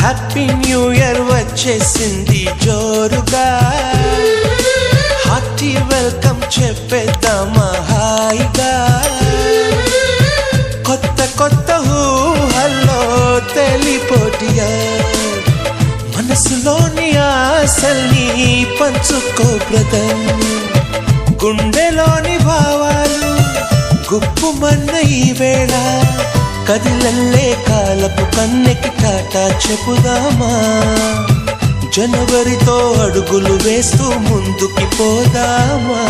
Happy new year వచ్చేసింది జోరుగా, hearty welcome చెప్పేద్దామా హాయిగా. కొత్త కొత్త ఊహల్లో తెలిపోటియా, మనసులోని ఆశల్ని పంచుకో బ్రదర్. గుండెలోని భావాలు గుప్పుమన్న ఈ వేళ, కదిలల్లే కాలపు కన్నెకి టాటా చెప్పుదామా. జనవరితో అడుగులు వేస్తూ ముందుకి పోదామా.